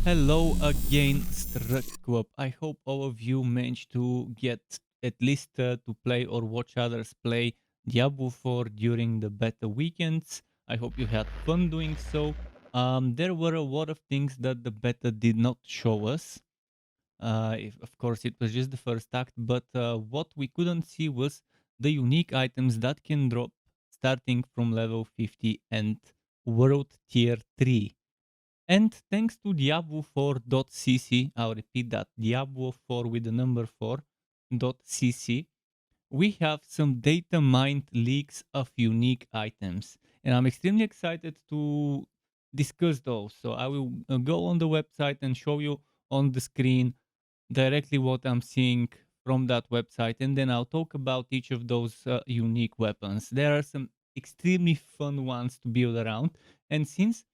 Hello again, Struck. I hope all of you managed to get at least to play or watch others play Diablo 4 during the beta weekends. I hope you had fun doing so. There were a lot of things that the beta did not show us. Of course, it was just the first act, but what we couldn't see was the unique items that can drop starting from level 50 and World Tier 3. And thanks to Diablo4.cc, I'll repeat that, Diablo4 with the number 4.cc, we have some data mined leaks of unique items. And I'm extremely excited to discuss those. So I will go on the website and show you on the screen directly what I'm seeing from that website. And then I'll talk about each of those unique weapons. There are some extremely fun ones to build around. And since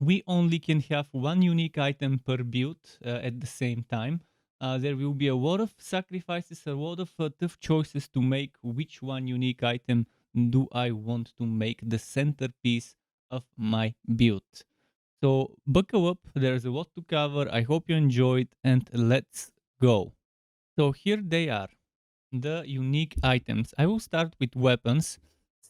we only can have one unique item per build at the same time. There will be a lot of sacrifices, a lot of tough choices to make which one unique item do I want to make the centerpiece of my build. So buckle up, there's a lot to cover. I hope you enjoyed and let's go. So here they are, the unique items. I will start with weapons,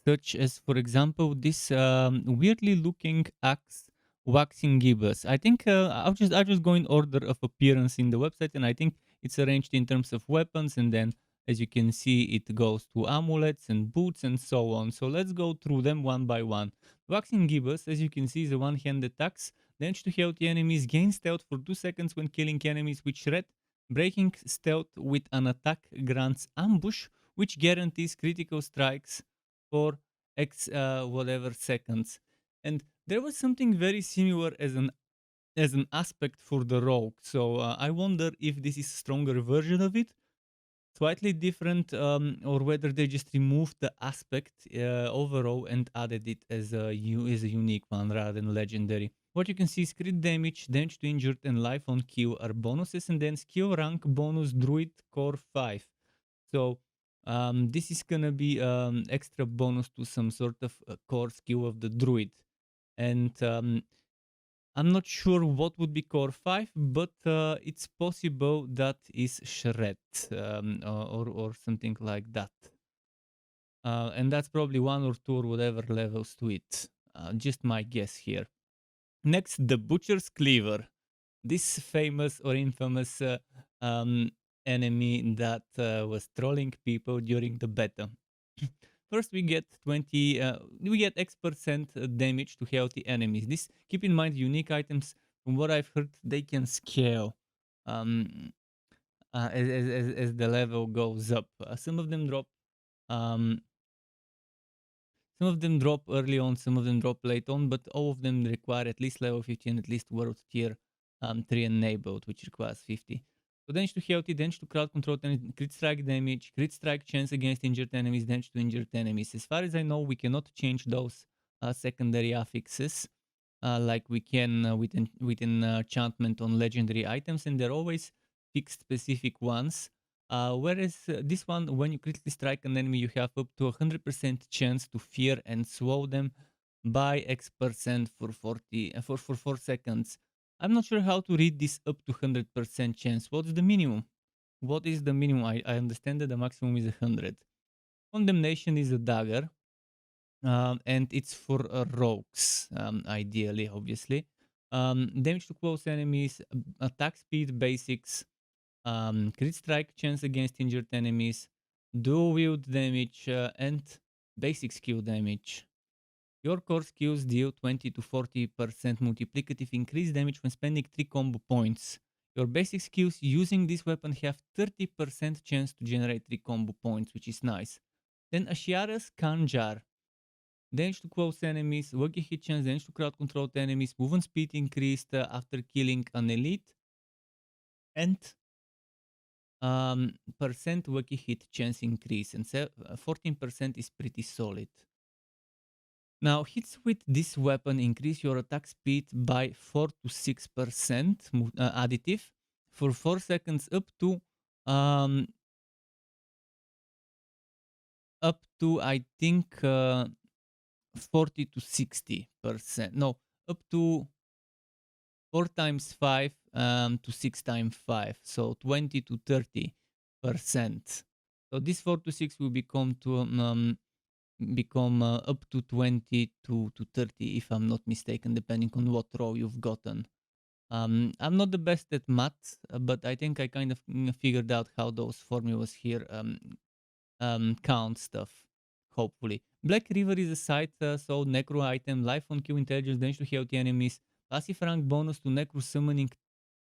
such as, for example, this weirdly looking axe waxing gibbous. I think I'll just go in order of appearance in the website, and I think it's arranged in terms of weapons, and then as you can see, it goes to amulets and boots and so on. So let's go through them one by one. Waxing gibbous, as you can see, is a one-hand attacks. Damage to healthy enemies, gain stealth for 2 seconds when killing enemies with shred. Breaking stealth with an attack grants ambush, which guarantees critical strikes for X whatever seconds. And there was something very similar as an aspect for the rogue. So I wonder if this is a stronger version of it, slightly different, or whether they just removed the aspect overall and added it as as a unique one rather than legendary. What you can see is crit damage, damage to injured, and life on kill are bonuses, and then skill rank bonus druid core 5. So this is gonna be extra bonus to some sort of core skill of the druid. And I'm not sure what would be core 5, but it's possible that is shred, or something like that. And that's probably one or two or whatever levels to it. Just my guess here. Next, the Butcher's Cleaver. This famous or infamous um, enemy that was trolling people during the beta. First, we get X% damage to healthy enemies. This, keep in mind, unique items. From what I've heard, they can scale um, as the level goes up. Um, some of them drop early on, some of them drop late on, but all of them require at least level 50 and at least world tier 3 enabled, which requires 50. So damage to healthy, damage to crowd control, crit strike damage, crit strike chance against injured enemies, damage to injured enemies. As far as I know, we cannot change those secondary affixes like we can with enchantment on legendary items, and they're always fixed specific ones. Whereas this one, when you critically strike an enemy, you have up to 100% chance to fear and slow them by X% for 4 seconds. I'm not sure how to read this up to 100% chance. What's the minimum? What is the minimum? I understand that the maximum is 100. Condemnation is a dagger, and it's for rogues, ideally, obviously. Damage to close enemies, attack speed basics, crit strike chance against injured enemies, dual wield damage, and basic skill damage. Your core skills deal 20 to 40% multiplicative increased damage when spending 3 combo points. Your basic skills using this weapon have 30% chance to generate 3 combo points, which is nice. Then Ashiara's Kanjar. Damage to close enemies, lucky hit chance, damage to crowd controlled enemies, movement speed increased after killing an elite, and percent lucky hit chance increase, and 14% is pretty solid. Now, hits with this weapon increase your attack speed by 4 to 6% additive for 4 seconds um, up to I think 40 to 60%. No, up to 4 times 5 to 6 times 5, so 20 to 30%. So this 4 to 6 will become up to 20 to 30, if I'm not mistaken, depending on what row you've gotten. I'm not the best at math, but I think I kind of figured out how those formulas here count stuff, hopefully. Black River is a site, so Necro item, life on Q, intelligence, damage to healthy enemies, passive rank bonus to Necro summoning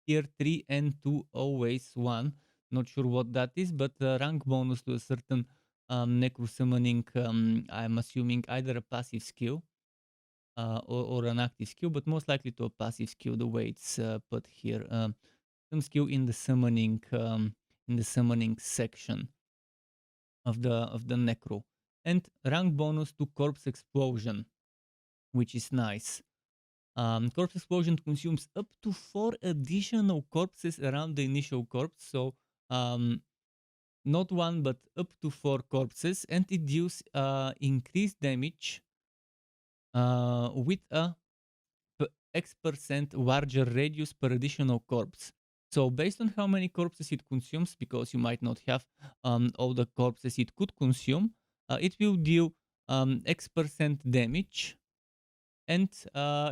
tier 3 and 2, always 1. Not sure what that is, but rank bonus to a certain Necro summoning, I'm assuming either a passive skill or an active skill, but most likely to a passive skill, the way it's put here. Some skill in the summoning section of the necro, and rank bonus to corpse explosion, which is nice. Corpse explosion consumes up to 4 additional corpses around the initial corpse, so not one but up to 4 corpses, and it deals increased damage with a X% larger radius per additional corpse. So based on how many corpses it consumes, because you might not have all the corpses it could consume, it will deal X% damage and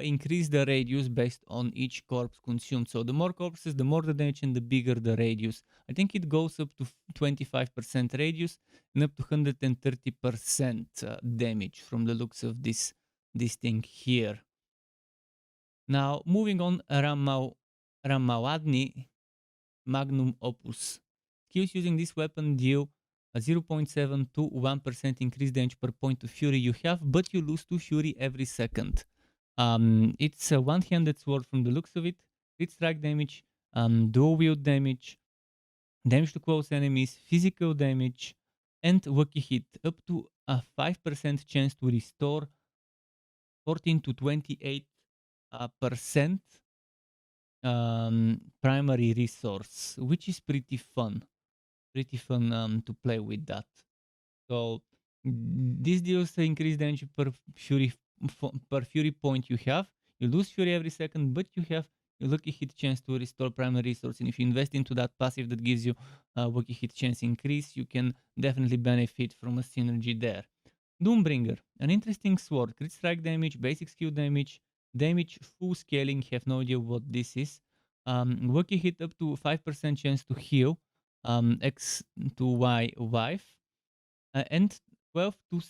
increase the radius based on each corpse consumed. So the more corpses, the more the damage and the bigger the radius. I think it goes up to 25% radius and up to 130% damage from the looks of this thing here. Now, moving on, Ramawadni Magnum Opus. Skills using this weapon deal a 0.7 to 1% increased damage per point of fury you have, but you lose 2 fury every second. It's a one-handed sword from the looks of it. Crit strike damage, dual wield damage, damage to close enemies, physical damage, and lucky hit, up to a 5% chance to restore 14 to 28 percent primary resource, which is pretty fun. Pretty fun to play with that. So this deals the increased damage per fury point you have. You lose fury every second, but you have a lucky hit chance to restore primary resource. And if you invest into that passive that gives you a lucky hit chance increase, you can definitely benefit from a synergy there. Doombringer, an interesting sword. Crit strike damage, basic skill damage, damage full scaling. Have no idea what this is. Lucky hit up to 5% chance to heal. X to Y wife. And 12 to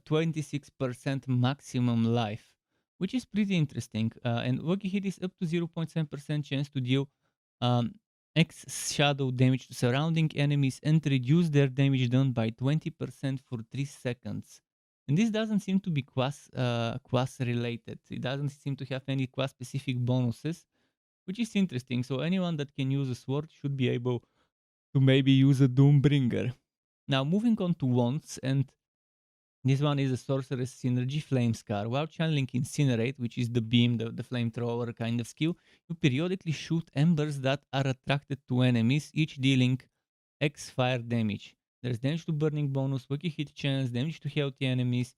26% maximum life, which is pretty interesting. And lucky hit is up to 0.7% chance to deal um, X shadow damage to surrounding enemies and reduce their damage done by 20% for 3 seconds. And this doesn't seem to be class related. It doesn't seem to have any class specific bonuses, which is interesting. So anyone that can use a sword should be able to maybe use a Doombringer. Now moving on to wands, and this one is a sorceress synergy flame scar. While channeling incinerate, which is the beam, the flamethrower kind of skill, you periodically shoot embers that are attracted to enemies, each dealing X fire damage. There's damage to burning bonus, lucky hit chance, damage to healthy enemies,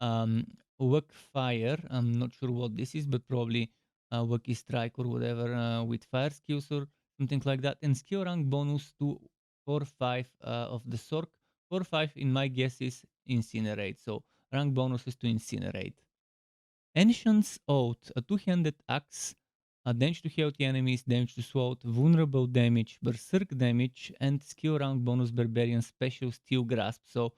luck fire. I'm not sure what this is, but probably lucky strike or whatever with fire skills or something like that. And skill rank bonus to 4-5 of the Sork. 4-5 in my guess is incinerate. So rank bonuses to incinerate. Ancient's Oath, a two-handed axe, damage to healthy enemies, damage to sword, vulnerable damage, berserk damage, and skill rank bonus barbarian special steel grasp. So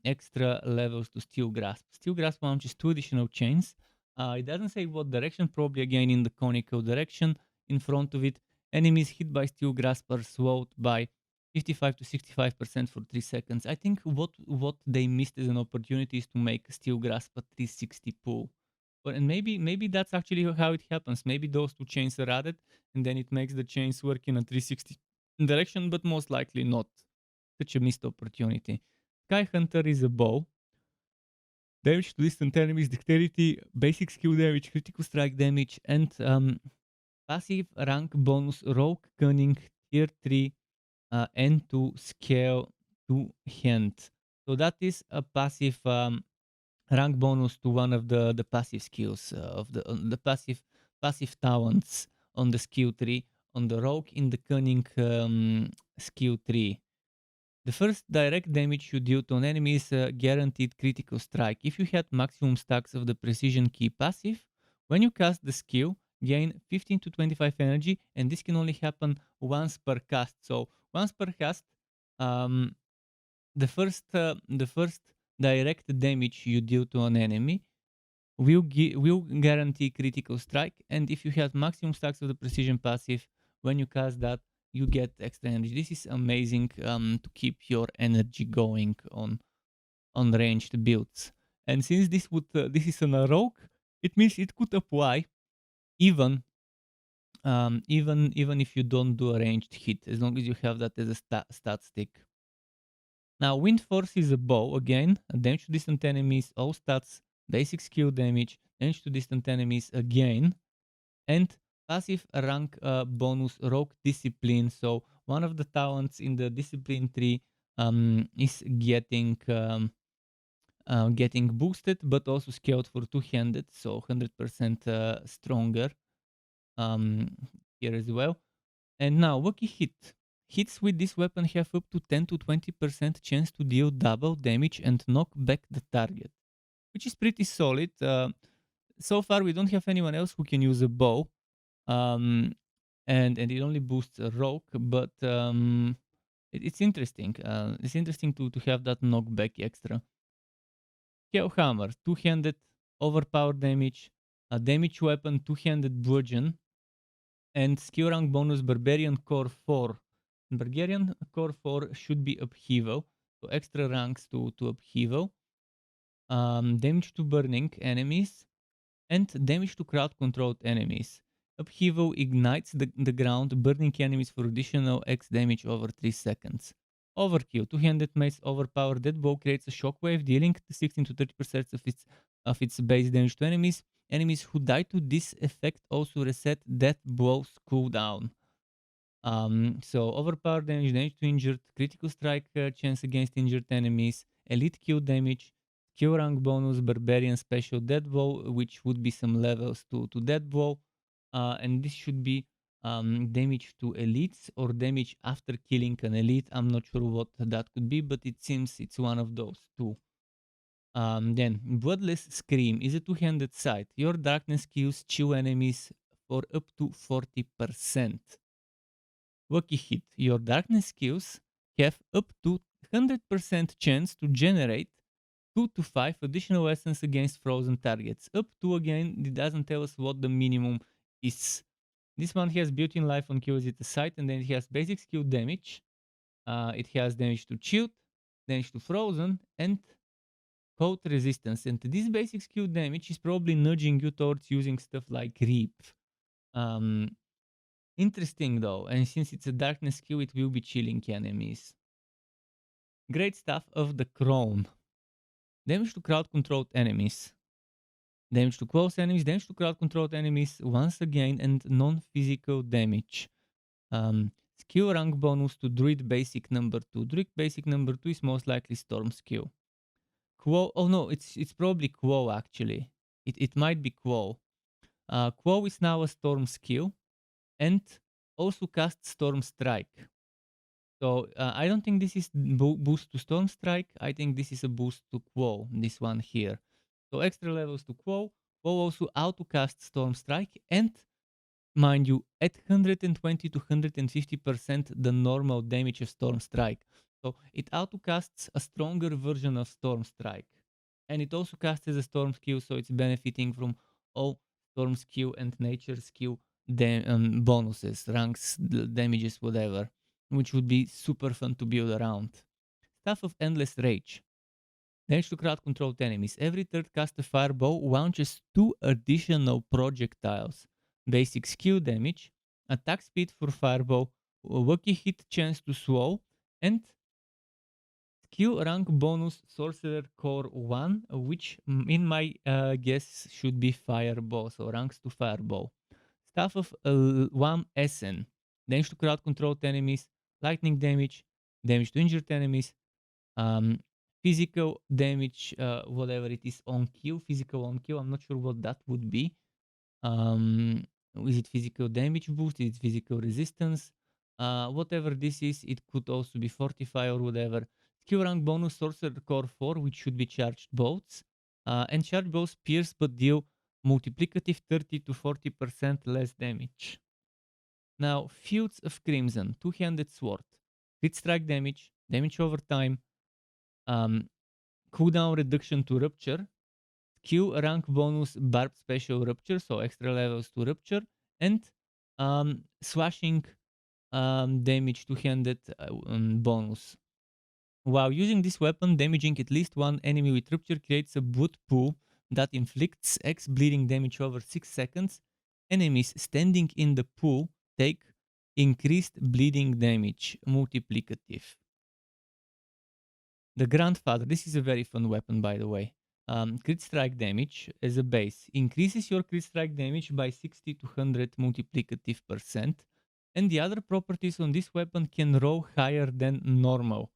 extra levels to steel grasp. Steel grasp launches 2 additional chains. It doesn't say what direction, probably again in the conical direction in front of it. Enemies hit by steel grasp are slowed by 55 to 65% for 3 seconds. I think what they missed as an opportunity is to make steel grasp a 360 pull. And maybe that's actually how it happens. Maybe those 2 chains are added, and then it makes the chains work in a 360 direction, but most likely not. Such a missed opportunity. Sky Hunter is a bow. Damage to distant enemies, dexterity, basic skill damage, critical strike damage, and passive rank bonus rogue cunning tier 3 and to scale to hand. So that is a passive rank bonus to one of the passive skills of the passive passive talents on the skill tree, on the rogue in the cunning skill tree. The first direct damage you deal to an enemy is a guaranteed critical strike. If you had maximum stacks of the precision key passive, when you cast the skill, gain 15 to 25 energy, and this can only happen once per cast. So once per cast, um, the first direct damage you deal to an enemy will guarantee critical strike, and if you have maximum stacks of the precision passive, when you cast that, you get extra energy. This is amazing to keep your energy going on ranged builds. And since this is on a rogue, it means it could apply even even if you don't do a ranged hit, as long as you have that as a stat stick. Now, Wind Force is a bow again, damage to distant enemies, all stats, basic skill damage, damage to distant enemies again, and passive rank bonus Rogue Discipline. So one of the talents in the Discipline tree is getting boosted, but also scaled for two-handed, so 100% stronger here as well. And now, Lucky Hit. Hits with this weapon have up to 10 to 20% chance to deal double damage and knock back the target, which is pretty solid. So far, we don't have anyone else who can use a bow, um, and it only boosts a rogue, but it's interesting. It's interesting to have that knockback extra. Hell Hammer, two-handed, overpowered damage, a damage weapon, two-handed bludgeon, and skill rank bonus Barbarian Core 4. Barbarian Core 4 should be upheaval, so extra ranks to upheaval. Damage to burning enemies, and damage to crowd controlled enemies. Upheaval ignites the ground, burning enemies for additional X damage over 3 seconds. Overkill, two-handed mace overpowered dead bow creates a shockwave, dealing 16 to 30% of its base damage to enemies. Enemies who die to this effect also reset death blow's cooldown. So overpowered damage, damage to injured, critical strike chance against injured enemies, elite kill damage, skill rank bonus, barbarian special death blow, which would be some levels to death blow, and this should be damage to elites or damage after killing an elite. I'm not sure what that could be, but it seems it's one of those two. Then Bloodless Scream is a two-handed sight. Your darkness skills chill enemies for up to 40%. Lucky Hit. Your darkness skills have up to 100% chance to generate 2 to 5 additional essence against frozen targets. Up to, again, it doesn't tell us what the minimum is. This one has built-in life on kills at the site, and then it has basic skill damage. It has damage to shield, damage to frozen, and cold resistance. And this basic skill damage is probably nudging you towards using stuff like Reap. Interesting though, and since it's a darkness skill, it will be chilling enemies. Great stuff of the Crown. Damage to crowd controlled enemies. Damage to close enemies, damage to crowd controlled enemies once again, and non-physical damage. Skill rank bonus to Druid basic number 2. Druid basic number 2 is most likely Storm skill. Quo, oh no, it's probably Quo actually. It might be Quo. Quo is now a Storm skill, and also casts Storm Strike. So I don't think this is boost to Storm Strike. I think this is a boost to Quo, this one here. So extra levels to Quo. Quo also auto-cast Storm Strike, and mind you, at 120 to 150% the normal damage of Storm Strike. So it auto-casts a stronger version of Storm Strike. And it also casts as a Storm skill, so it's benefiting from all Storm skill and Nature skill bonuses, ranks, damages, whatever, which would be super fun to build around. Staff of Endless Rage. Damage to crowd controlled enemies. Every third caster fireball launches 2 additional projectiles. Basic skill damage, attack speed for fireball, lucky hit chance to slow, and skill rank bonus sorcerer core 1, which in my guess should be fireball, so ranks to fireball. Staff of 1 SN. Damage to crowd controlled enemies, lightning damage, damage to injured enemies, um, physical damage, whatever it is on kill, physical on kill. I'm not sure what that would be. Is it physical damage boost? Is it physical resistance? Whatever this is, it could also be fortify or whatever. Skill rank bonus Sorcerer Core 4, which should be charged bolts. And charge bolts pierce but deal multiplicative 30 to 40% less damage. Now, Fields of Crimson, two-handed sword. Crit strike damage, damage over time, um, cooldown reduction to rupture, skill rank bonus barb special rupture, so extra levels to rupture, and slashing damage two-handed bonus. While using this weapon, damaging at least one enemy with rupture creates a blood pool that inflicts X bleeding damage over 6 seconds. Enemies standing in the pool take increased bleeding damage, multiplicative. The Grandfather, this is a very fun weapon by the way. Crit strike damage as a base increases your crit strike damage by 60 to 100 multiplicative percent, and the other properties on this weapon can roll higher than normal.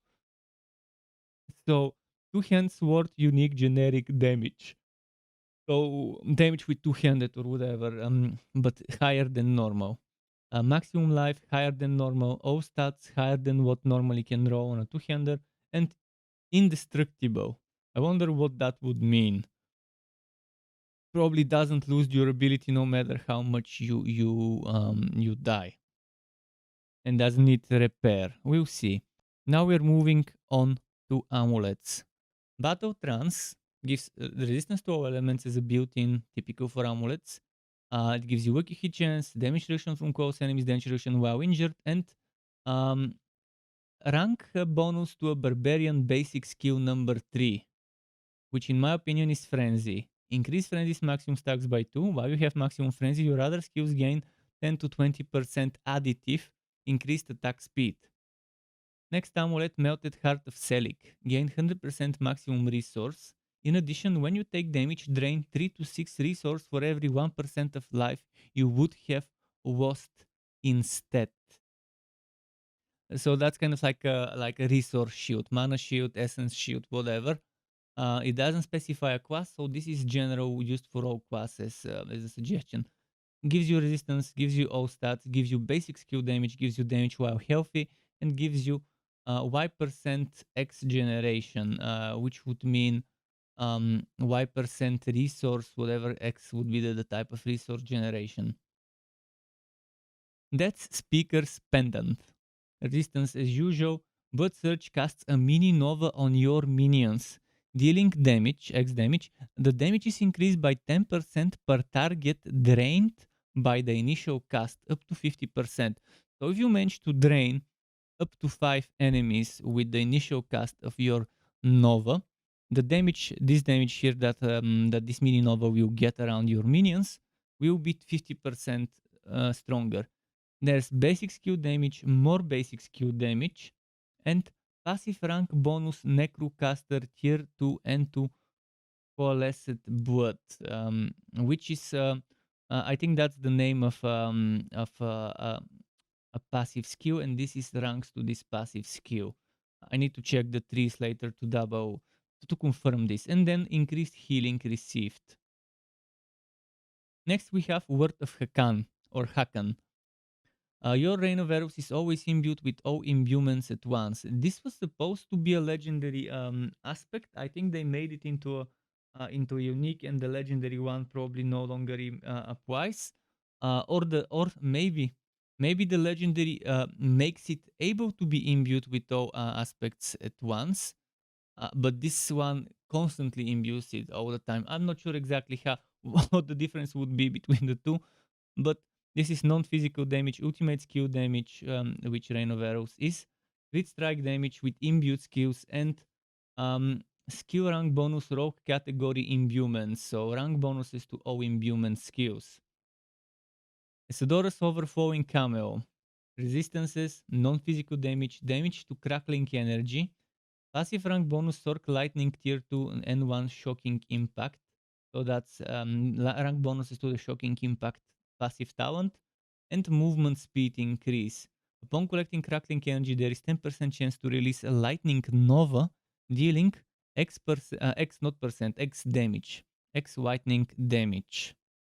So, two-hand sword unique generic damage. So, damage with two-handed or whatever, but higher than normal. Maximum life higher than normal, all stats higher than what normally can roll on a two-hander, and indestructible. I wonder what that would mean. Probably doesn't lose durability no matter how much you die, and doesn't need repair. We'll see. Now we're moving on to amulets. Battle Trance gives resistance to all elements as a built-in, typical for amulets. It gives you lucky hit chance, damage reduction from close enemies, damage reduction while injured, and um, rank bonus to a barbarian basic skill number 3, which in my opinion is Frenzy. Increase Frenzy's maximum stacks by 2. While you have maximum Frenzy, your other skills gain 10 to 20% additive increased attack speed. Next amulet, Melted Heart of Selig. Gain 100% maximum resource. In addition, when you take damage, drain 3 to 6 resource for every 1% of life you would have lost instead. So that's kind of like a resource shield, mana shield, essence shield, whatever. It doesn't specify a class, so this is general, used for all classes as a suggestion. Gives you resistance, gives you all stats, gives you basic skill damage, gives you damage while healthy, and gives you Y% X generation, which would mean Y% resource, whatever X would be the type of resource generation. That's Speaker's Pendant. Resistance as usual, but Surge casts a mini nova on your minions, dealing damage, X damage. The damage is increased by 10% per target drained by the initial cast, up to 50%. So if you manage to drain up to 5 enemies with the initial cast of your nova, the damage, this damage here that this mini nova will get around your minions will be 50% stronger. There's basic skill damage, more basic skill damage, and passive rank bonus Necrocaster tier 2 and 2 Coalesced Blood, which is, I think that's the name of a passive skill, and this is ranks to this passive skill. I need to check the trees later to double to confirm this, and then increased healing received. Next we have Word of Hakan or Hakan. Your Reign of Arrows is always imbued with all imbuements at once. This was supposed to be a legendary aspect. I think they made it into a unique, and the legendary one probably no longer applies. Or maybe the legendary makes it able to be imbued with all aspects at once. But this one constantly imbues it all the time. I'm not sure exactly how what the difference would be between the two, but this is non-physical damage, ultimate skill damage, which Rain of Arrows is, crit strike damage with imbued skills, and skill rank bonus rogue category imbuements. So rank bonuses to all imbuement skills. Isidorus Overflowing Camel. Resistances, non-physical damage, damage to crackling energy, passive rank bonus Sork Lightning tier 2 and 1 Shocking Impact. So that's rank bonuses to the Shocking Impact passive talent, and movement speed increase. Upon collecting crackling energy, there is 10% chance to release a lightning nova, dealing X not percent, X damage, X lightning damage.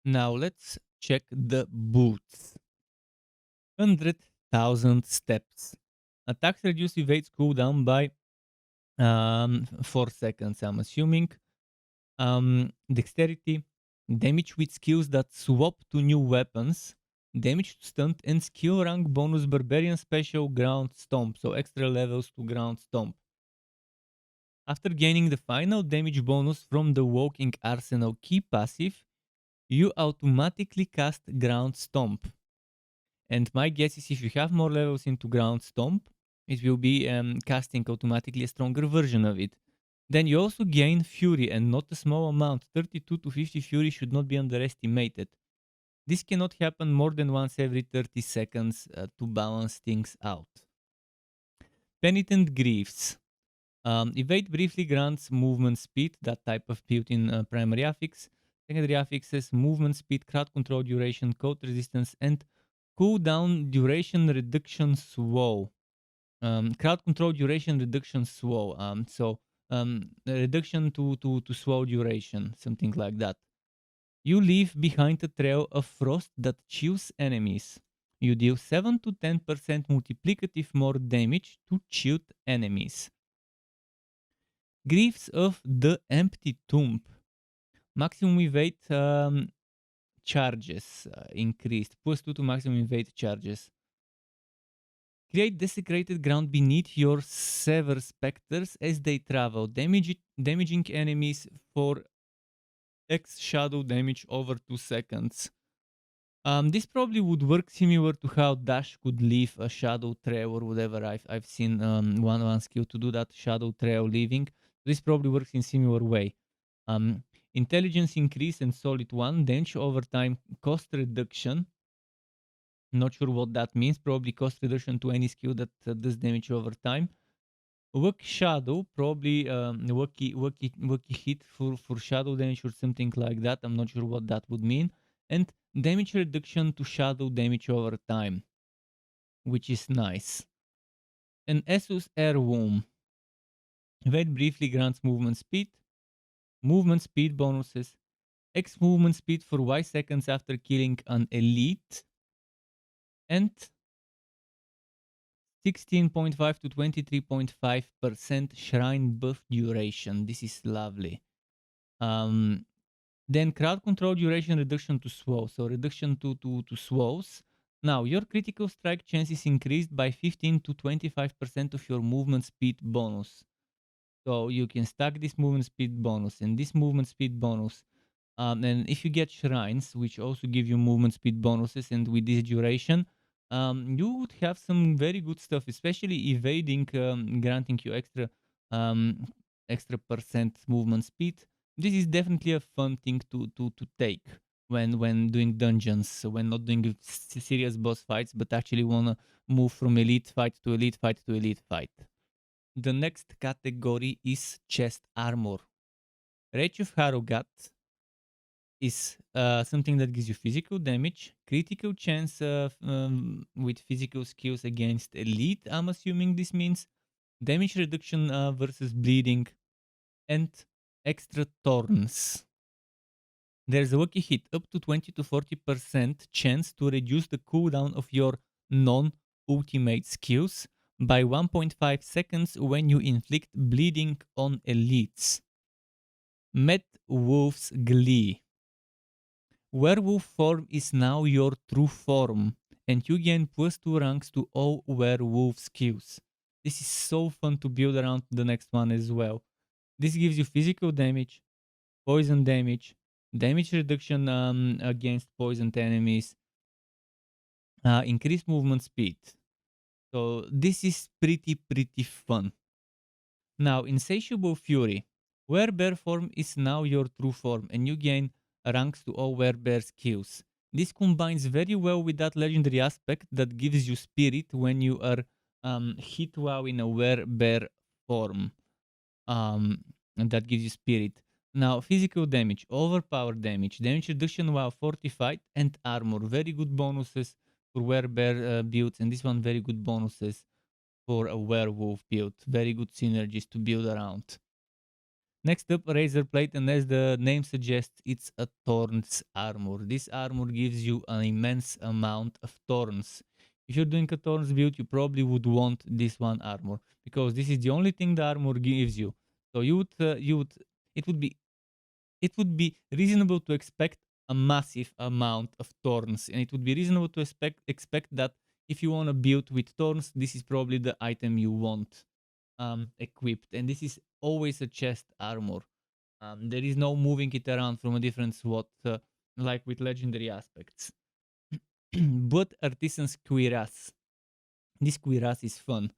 Now let's check the boots. 100,000 steps. Attacks reduce evades cooldown by 4 seconds, I'm assuming. Dexterity, damage with skills that swap to new weapons, damage to stunt, and skill rank bonus barbarian special ground stomp, so extra levels to ground stomp. After gaining the final damage bonus from the Walking Arsenal key passive, you automatically cast ground stomp. And my guess is if you have more levels into ground stomp, it will be casting automatically a stronger version of it. Then you also gain Fury, and not a small amount. 32 to 50 Fury should not be underestimated. This cannot happen more than once every 30 seconds to balance things out. Penitent Griefs. Evade briefly grants movement speed, that type of built in primary affix. Secondary affixes, movement speed, crowd control duration, code resistance, and cooldown duration reduction slow. Crowd control duration reduction slow. Reduction to slow duration, something like that. You leave behind a trail of frost that chills enemies. You deal 7 to 10% multiplicative more damage to chilled enemies. Griefs of the Empty Tomb. Maximum evade charges increased. Plus 2 to maximum evade charges. Create desecrated ground beneath your sever specters as they travel, damaging enemies for X shadow damage over 2 seconds. This probably would work similar to how Dash could leave a shadow trail or whatever. I've seen one skill to do that, shadow trail leaving. This probably works in similar way. Intelligence increase and solid 1, damage over time, cost reduction. Not sure what that means. Probably cost reduction to any skill that does damage over time. Work shadow, probably worky hit for shadow damage or something like that. I'm not sure what that would mean. And damage reduction to shadow damage over time, which is nice. An Asus Airworm. Evade briefly grants movement speed bonuses, X movement speed for Y seconds after killing an elite, and 16.5 to 23.5% shrine buff duration. This is lovely. Then crowd control duration reduction to slow, so reduction to slows. Now your critical strike chance is increased by 15 to 25% of your movement speed bonus. So you can stack this movement speed bonus and this movement speed bonus. And if you get shrines, which also give you movement speed bonuses, and with this duration, you would have some very good stuff, especially evading, granting you um, extra percent movement speed. This is definitely a fun thing to take when doing dungeons, when not doing serious boss fights, but actually wanna move from elite fight to elite fight to elite fight. The next category is chest armor. Rage of Harrogat is something that gives you physical damage, critical chance with physical skills against elite. I'm assuming this means damage reduction versus bleeding, and extra thorns. There's a lucky hit up to 20 to 40% chance to reduce the cooldown of your non-ultimate skills by 1.5 seconds when you inflict bleeding on elites. Met Wolf's Glee. Werewolf form is now your true form, and you gain +2 ranks to all werewolf skills. This is so fun to build around the next one as well. This gives you physical damage, poison damage, damage reduction against poisoned enemies, increased movement speed. So this is pretty fun. Now, Insatiable Fury. Werebear form is now your true form, and you gain ranks to all Werebear skills. This combines very well with that legendary aspect that gives you spirit when you are hit while in a Werebear form. And that gives you spirit. Now, physical damage, overpowered damage, damage reduction while fortified, and armor. Very good bonuses for Werebear builds, and this one very good bonuses for a werewolf build. Very good synergies to build around. Next up, Razor Plate, and as the name suggests, it's a Thorns armor. This armor gives you an immense amount of Thorns. If you're doing a Thorns build, you probably would want this one armor, because this is the only thing the armor gives you. So it would be it would be reasonable to expect a massive amount of Thorns, and it would be reasonable to expect that if you want to build with Thorns, this is probably the item you want equipped, and this is always a chest armor. There is no moving it around from a different slot, like with legendary aspects. But Artisan's Cuirass. This Cuirass is fun.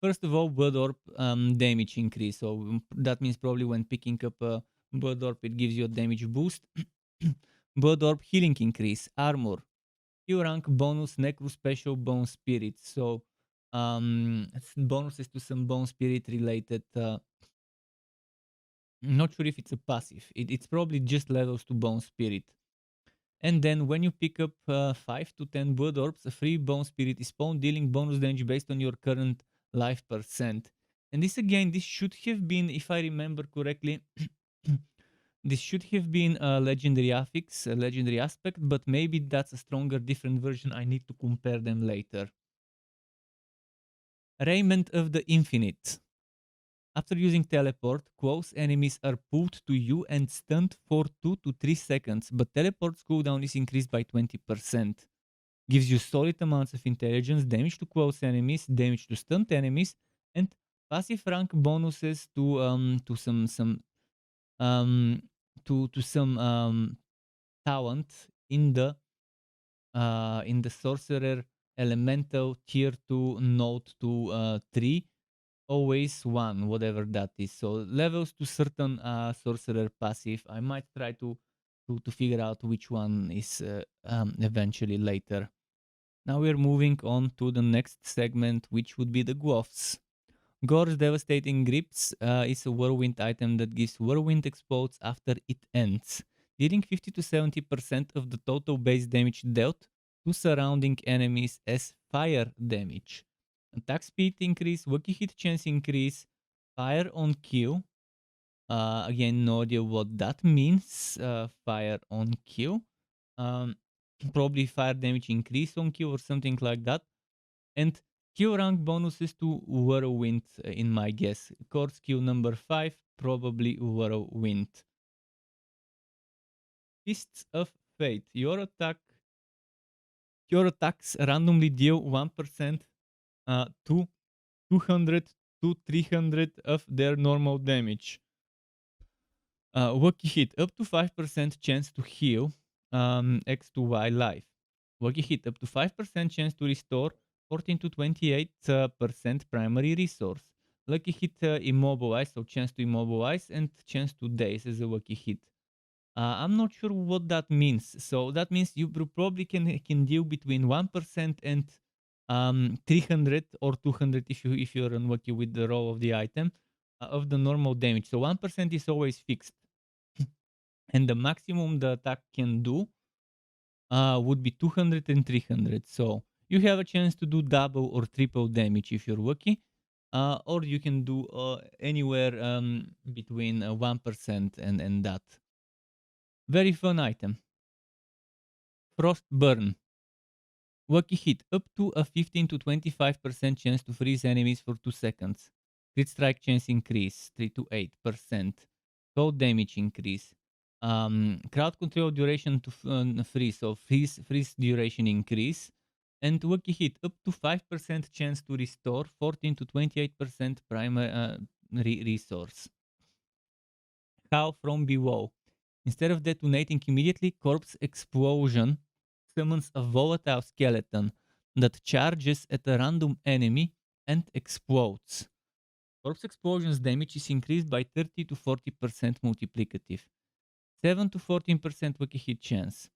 First of all, Blood Orb damage increase. So that means probably when picking up a Blood Orb, it gives you a damage boost. Blood Orb healing increase. Armor. Q rank bonus, Necro special, Bone Spirit. So bonuses to some Bone Spirit related. Not sure if it's a passive. It's probably just levels to Bone Spirit. And then when you pick up 5 to 10 Blood Orbs, a free Bone Spirit is spawned, dealing bonus damage based on your current life percent. And this again, this should have been, if I remember correctly, this should have been a legendary affix, a legendary aspect, but maybe that's a stronger, different version. I need to compare them later. Raiment of the Infinite. After using teleport, close enemies are pulled to you and stunned for 2 to 3 seconds, but teleport's cooldown is increased by 20%. Gives you solid amounts of intelligence, damage to close enemies, damage to stunned enemies, and passive rank bonuses to um some talent in the sorcerer elemental tier 2 node to 3, always 1, whatever that is. So levels to certain sorcerer passive. I might try to figure out which one is eventually later. Now we're moving on to the next segment, which would be the Gloves. Gore's Devastating Grips is a Whirlwind item that gives Whirlwind explodes after it ends, dealing 50 to 70% of the total base damage dealt to surrounding enemies as fire damage. Attack speed increase, Wacky hit chance increase, fire on kill. Again, no idea what that means. Fire on kill. Um, Probably fire damage increase on kill or something like that. And kill rank bonuses to Whirlwind, in my guess. Core skill number 5, probably Whirlwind. Fists of Fate. Your attacks randomly deal 1% to 200 to 300 of their normal damage. Wacky hit up to 5% chance to heal X to Y life. Wacky hit up to 5% chance to restore 14 to 28% primary resource. Lucky hit immobilize, so chance to immobilize and chance to daze as a wacky hit. I'm not sure what that means. So that means you probably can deal between 1% and 300 or 200 if you're unlucky with the roll of the item of the normal damage. So 1% is always fixed, and the maximum the attack can do would be 200 and 300. So you have a chance to do double or triple damage if you're lucky, or you can do anywhere between 1% and that. Very fun item. Frost Burn. Lucky hit up to a 15 to 25% chance to freeze enemies for 2 seconds. Crit strike chance increase 3 to 8%. Cold damage increase. Crowd control duration to freeze, so freeze duration increase. And lucky hit up to 5% chance to restore 14 to 28% primary resource. How from below. Instead of detonating immediately, corpse explosion summons a volatile skeleton that charges at a random enemy and explodes. Corpse explosion's damage is increased by 30 to 40% multiplicative. 7 to 14% wacky hit chance.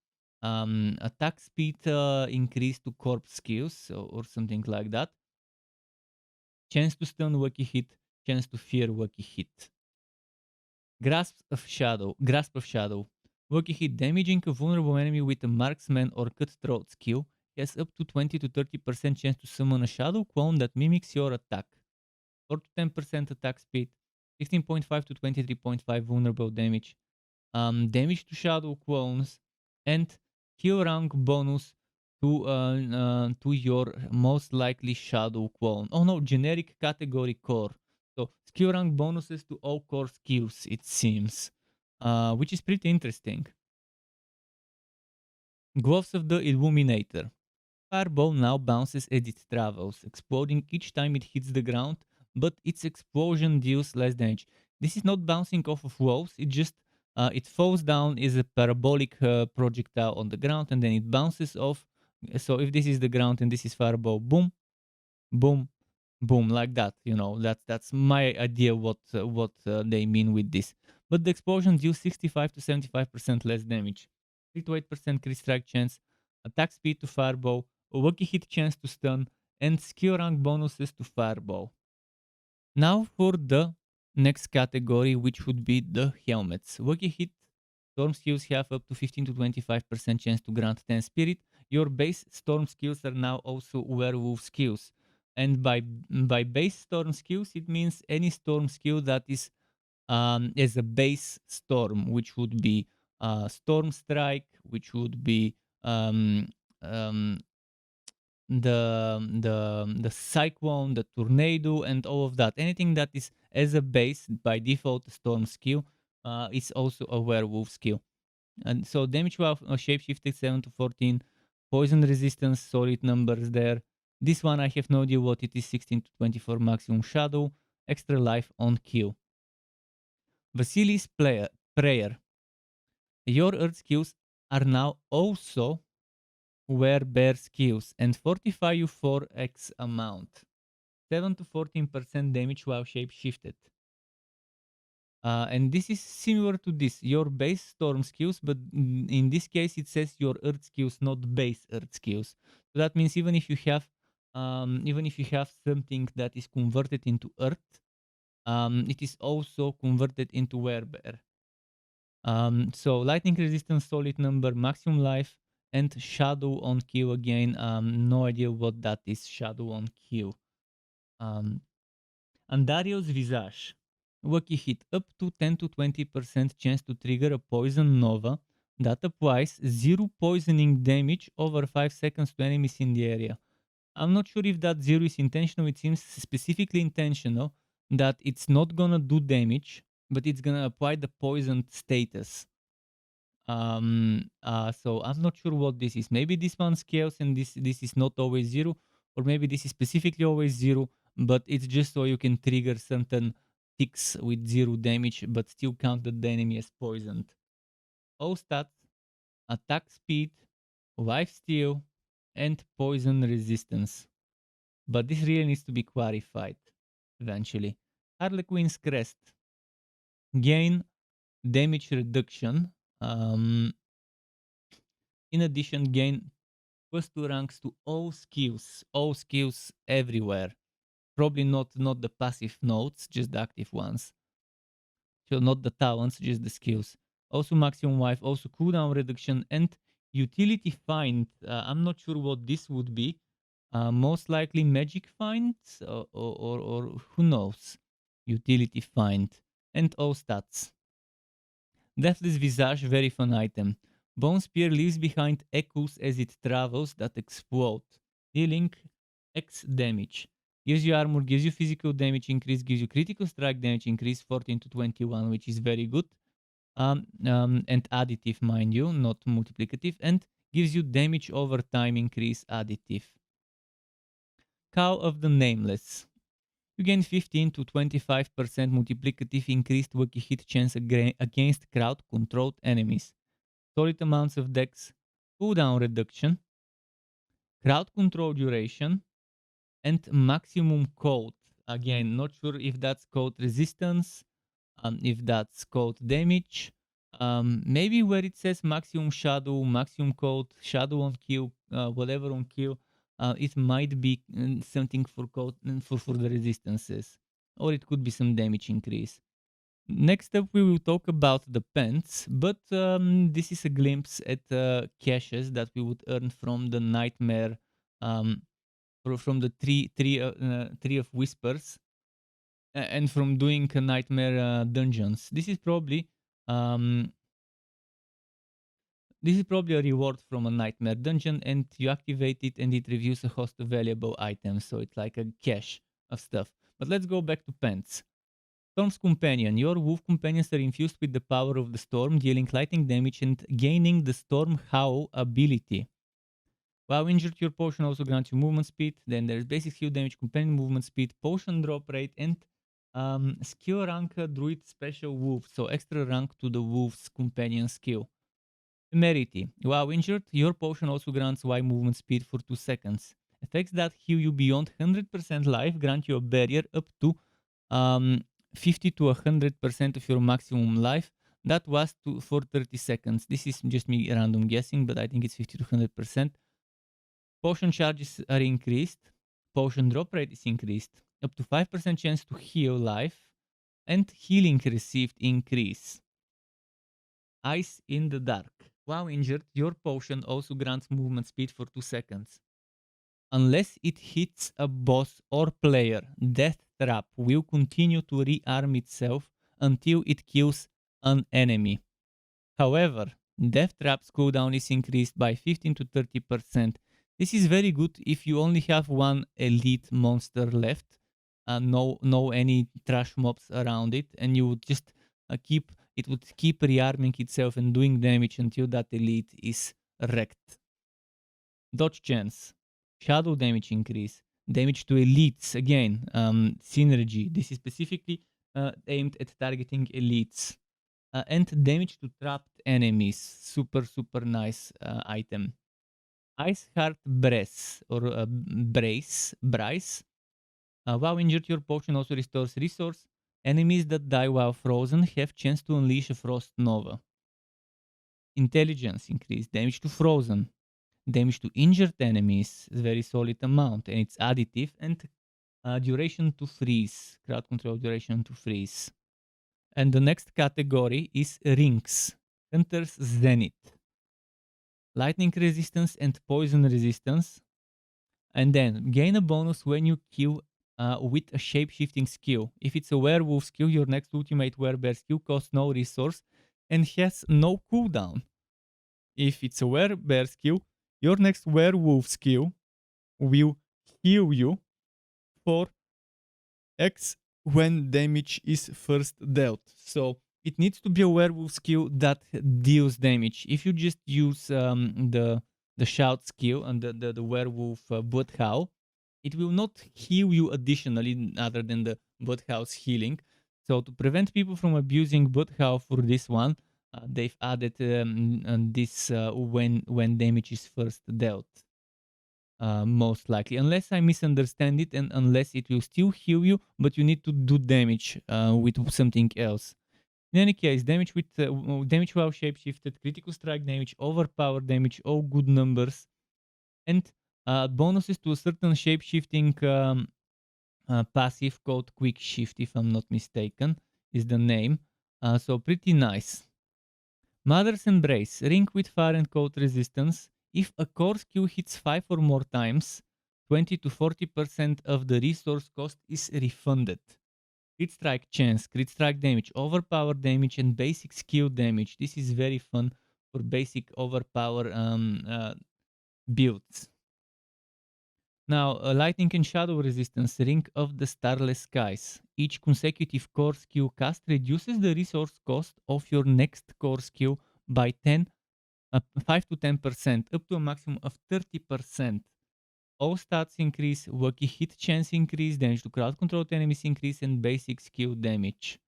Attack speed increased to corpse skills or something like that. Chance to stun wacky hit, chance to fear wacky hit. Grasp of Shadow. Wacky hit damaging a vulnerable enemy with a marksman or cutthroat skill has up to 20 to 30% chance to summon a shadow clone that mimics your attack. 4 to 10% attack speed, 16.5 to 23.5 vulnerable damage, damage to shadow clones, and kill rank bonus to your most likely shadow clone. Oh no, generic category core. So skill rank bonuses to all core skills, it seems, which is pretty interesting. Gloves of the Illuminator. Fireball now bounces as it travels, exploding each time it hits the ground, but its explosion deals less damage. This is not bouncing off of walls, it just it falls down as a parabolic projectile on the ground and then it bounces off. So if this is the ground and this is fireball, boom, boom, boom, like that. You know, that's my idea what they mean with this. But the explosions deal 65 to 75% less damage, 3 to 8% crit strike chance, attack speed to fireball, a lucky hit chance to stun, and skill rank bonuses to fireball. Now for the next category, which would be the helmets. Lucky hit storm skills have up to 15 to 25% chance to grant 10 spirit. Your base storm skills are now also werewolf skills. And by base storm skills, it means any storm skill that is as a base storm, which would be storm strike, which would be um, um, the cyclone, the tornado, and all of that. Anything that is as a base by default storm skill is also a werewolf skill. And so damage while shapeshifted 7 to 14, poison resistance, solid numbers there. This one I have no idea what it is, 16 to 24 maximum shadow, extra life on kill. Vasily's prayer. Your earth skills are now also werebear skills and fortify you for X amount. 7 to 14% damage while shape shifted. And this is similar to this, your base storm skills, but in this case it says your earth skills, not base earth skills. So that means even if you have something that is converted into earth, it is also converted into werebear. So lightning resistance, solid number, maximum life, and shadow on kill again. No idea what that is. Shadow on kill. Um, Andario's Visage. Lucky hit up to 10 to 20% chance to trigger a poison nova that applies 0 poisoning damage over 5 seconds to enemies in the area. I'm not sure if that 0 is intentional. It seems specifically intentional that it's not gonna do damage, but it's gonna apply the poisoned status. So I'm not sure what this is. Maybe this one scales and this is not always 0, or maybe this is specifically always 0, but it's just so you can trigger certain ticks with 0 damage, but still count that the enemy as poisoned. All stats, attack speed, life steal, and poison resistance. But this really needs to be clarified eventually. Harlequin's Crest. Gain damage reduction. In addition, gain +2 ranks to all skills everywhere. Probably not the passive nodes, just the active ones. So not the talents, just the skills. Also maximum life, also cooldown reduction, and utility find. I'm not sure what this would be. Most likely magic find, or who knows. Utility find. And all stats. Deathless Visage, very fun item. Bone Spear leaves behind echoes as it travels that explode, dealing X damage. Gives you armor, gives you physical damage increase, gives you critical strike damage increase 14 to 21, which is very good. And additive, mind you, not multiplicative, and gives you damage over time increase additive. Cow of the Nameless. You gain 15 to 25% multiplicative increased lucky hit chance against crowd controlled enemies. Solid amounts of dex, cooldown reduction, crowd control duration, and maximum code. Again, not sure if that's code resistance, if that's code damage. Maybe where it says maximum shadow, maximum code, shadow on kill, whatever on kill, it might be something for code for the resistances, or it could be some damage increase. Next up, we will talk about the pants, but this is a glimpse at caches that we would earn from the nightmare, from the tree of whispers. and from doing nightmare dungeons. Um, this is probably a reward from a nightmare dungeon, and you activate it, and it reviews a host of valuable items. So it's like a cache of stuff. But let's go back to pants. Storm's Companion. Your wolf companions are infused with the power of the storm, dealing lightning damage and gaining the Storm Howl ability. While injured, your potion also grants you movement speed. Then there's basic skill damage, companion movement speed, potion drop rate, and skill rank druid special wolf. So extra rank to the wolf's companion skill. Temerity. While injured, your potion also grants Y movement speed for 2 seconds. Effects that heal you beyond 100% life grant you a barrier up to um, 50 to 100% of your maximum life. That was for 30 seconds. This is just me random guessing, but I think it's 50 to 100%. Potion charges are increased. Potion drop rate is increased. Up to 5% chance to heal life. And healing received increase. Ice in the dark. While injured, your potion also grants movement speed for 2 seconds. Unless it hits a boss or player, Death Trap will continue to rearm itself until it kills an enemy. However, Death Trap's cooldown is increased by 15 to 30%. This is very good if you only have one elite monster left, no any trash mobs around it, and you would just it would keep rearming itself and doing damage until that elite is wrecked. Dodge chance, shadow damage increase, damage to elites, again, synergy. This is specifically aimed at targeting elites. And damage to trapped enemies, super nice item. Ice Heart Brace, or Brace. While injured, your potion also restores resource. Enemies that die while frozen have chance to unleash a Frost Nova. Intelligence increase, damage to frozen. Damage to injured enemies is very solid amount, and it's additive. And duration to freeze, crowd control duration to freeze. And the next category is Rings. Hunter's Zenith. Lightning resistance and poison resistance. And then gain a bonus when you kill with a shape-shifting skill. If it's a werewolf skill, your next ultimate werebear skill costs no resource and has no cooldown. If it's a werebear skill, your next werewolf skill will heal you for X when damage is first dealt. So it needs to be a werewolf skill that deals damage. If you just use the shout skill and the werewolf blood howl, it will not heal you additionally other than the blood howl's healing. So to prevent people from abusing blood howl for this one, they've added this when damage is first dealt. Most likely, unless I misunderstand it, and unless it will still heal you, but you need to do damage with something else. In any case, damage with damage while shapeshifted, critical strike damage, overpower damage, all good numbers, and bonuses to a certain shapeshifting passive called Quick Shift, if I'm not mistaken, is the name. So pretty nice. Mother's Embrace, ring with fire and cold resistance. If a core skill hits 5 or more times, 20 to 40% of the resource cost is refunded. Crit strike chance, crit strike damage, overpower damage, and basic skill damage. This is very fun for basic overpower builds. Now, lightning and shadow resistance, ring of the starless skies. Each consecutive core skill cast reduces the resource cost of your next core skill by 5 to 10%, up to a maximum of 30%. All stats increase, lucky hit chance increase, damage to crowd controlled enemies increase, and basic skill damage.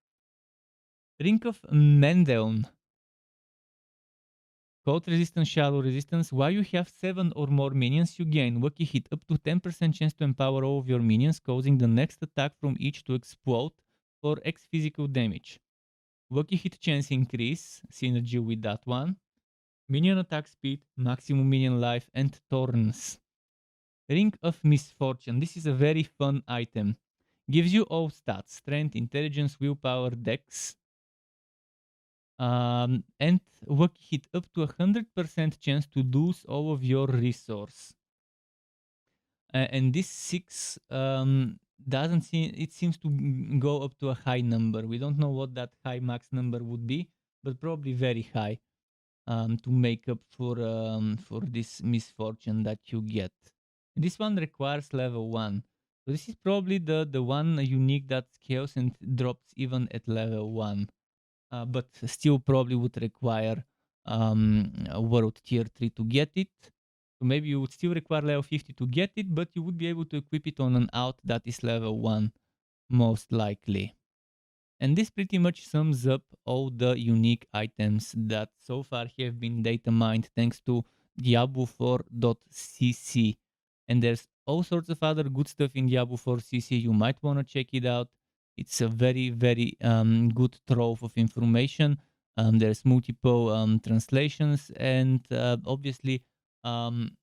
Ring of Mendeln. Cold resistance, shadow resistance. While you have 7 or more minions, you gain lucky hit up to 10% chance to empower all of your minions, causing the next attack from each to explode for X physical damage. Lucky hit chance increase, synergy with that one. Minion attack speed, maximum minion life, and Thorns. Ring of Misfortune. This is a very fun item. Gives you all stats: strength, intelligence, willpower, dex. And lucky hit up to 100% chance to lose all of your resource. And this doesn't seem, it seems to go up to a high number. We don't know what that high max number would be, but probably very high, to make up for this misfortune that you get. This one requires level 1. So this is probably the one unique that scales and drops even at level 1. But still probably would require a world tier 3 to get it. So maybe you would still require level 50 to get it, but you would be able to equip it on an out that is level 1, most likely. And this pretty much sums up all the unique items that so far have been data mined thanks to Diablo4.cc. And there's all sorts of other good stuff in Diablo4.cc. You might want to check it out. It's a very, very good trove of information. There's multiple translations, and obviously, I'm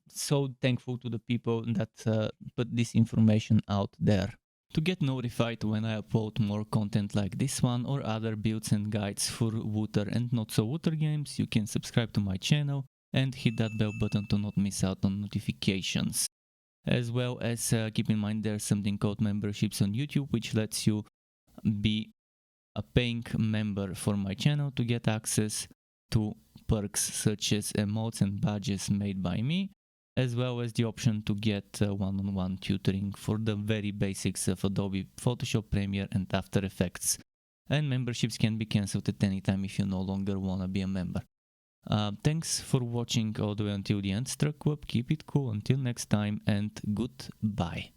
so thankful to the people that put this information out there. To get notified when I upload more content like this one or other builds and guides for Wooter and not so Wooter games, you can subscribe to my channel and hit that bell button to not miss out on notifications. As well as keep in mind there's something called memberships on YouTube, which lets you be a paying member for my channel to get access to perks such as emotes and badges made by me, as well as the option to get one-on-one tutoring for the very basics of Adobe Photoshop, Premiere and After Effects. And memberships can be cancelled at any time if you no longer want to be a member. Thanks for watching all the way until the end, Struck Web. Keep it cool until next time, and goodbye.